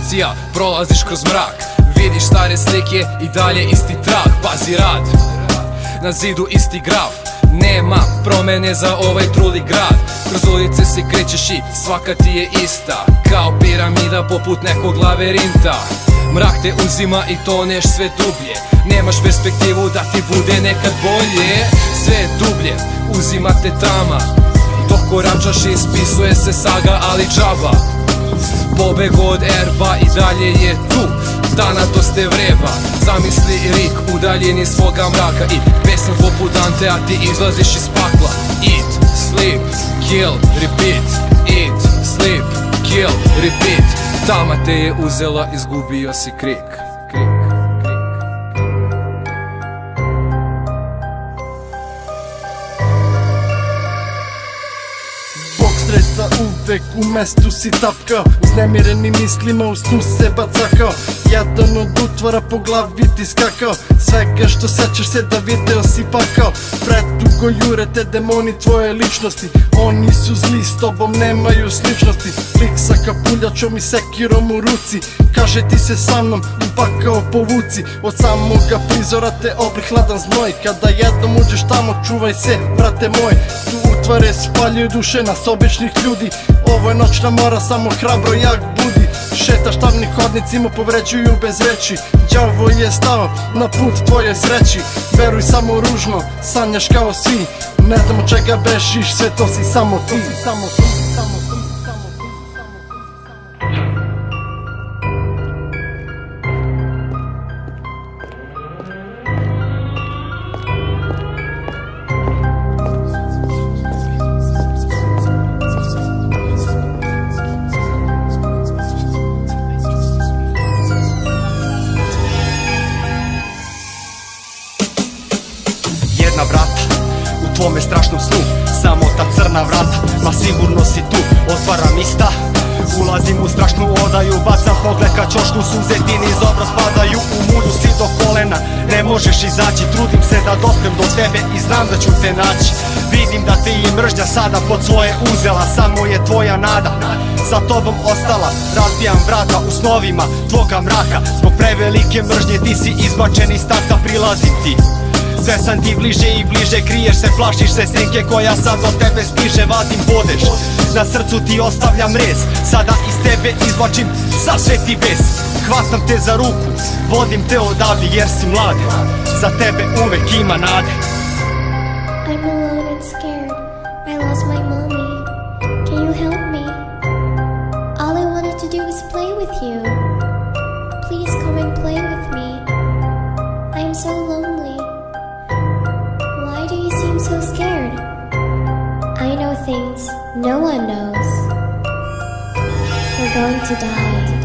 situacija, prolaziš kroz mrak. Vidiš stare slike i dalje isti trag. Pazi rad, na zidu isti graf. Nema promene za ovaj truli grad. Kroz ulice se krećeš i svaka ti je ista, kao piramida poput nekog laberinta. Mrak te uzima i toneš sve dublje. Nemaš perspektivu da ti bude nekad bolje. Sve je dublje, uzima te tama. Dok koračaš i ispisuje se saga, ali džaba. Pobeg od erba i dalje je tu, tanatost te vreba. Zamisli rik u daljini svoga mraka i pesam poput Dante, a ti izlaziš iz pakla. Eat, sleep, kill, repeat. Eat, sleep, kill, repeat. Tama te je uzela, izgubio si krik. Stresa uvek u mestu si tapkao, uznemireni mislima u snu se bacakao. Jedan od utvora po glavi ti skakao, svega što sećaš se da video si pakao. Predugo jure te demoni tvoje ličnosti, oni su zli, s tobom nemaju sličnosti. Lik sa kapuljačom i sekirom u ruci, kaže ti se sa mnom upakao povuci. Od samoga prizora te obri hladan znoj, kada jednom uđeš tamo čuvaj se, brate moj. Tu utvare spaljuju duše nas običnih ljudi, ovo je noćna mora, samo hrabro jak budi. Šetaš tamnim hodnicima, povređuju bez reči, đavo je stao na put tvoje sreći. Veruj samo ružno, sanjaš kao svi, ne znam od čega bežiš, sve to si samo ti. Jedna vrata u tvome strašnom snu, samo ta crna vrata, ma sigurno si tu. Otvaram ista, ulazim u strašnu odaju, bacam pogled ka ćošku, suze ti niz obraz padaju. U mulju si do kolena, ne možeš izaći, trudim se da doprem do tebe i znam da ću te naći. Vidim da te je mržnja sada pod svoje uzela, samo je tvoja nada za tobom ostala. Razbijam vrata u snovima tvoga mraka, zbog prevelike mržnje ti si izbačen iz takta. Prilazim ti, sve sam ti bliže i bliže, kriješ se, plašiš se senke koja sad do tebe stiže. Vadim bodeš, na srcu ti ostavljam rez, sada iz tebe izvlačim za sve ti bes. Hvatam te za ruku, vodim te odavde jer si mlad, za tebe uvek ima nade. I'm alone and scared, I lost my mommy, can you help me? All I wanted to do is play with you, please come and play with me. I'm so lonely. Why do you seem so scared? I know things no one knows. We're going to die.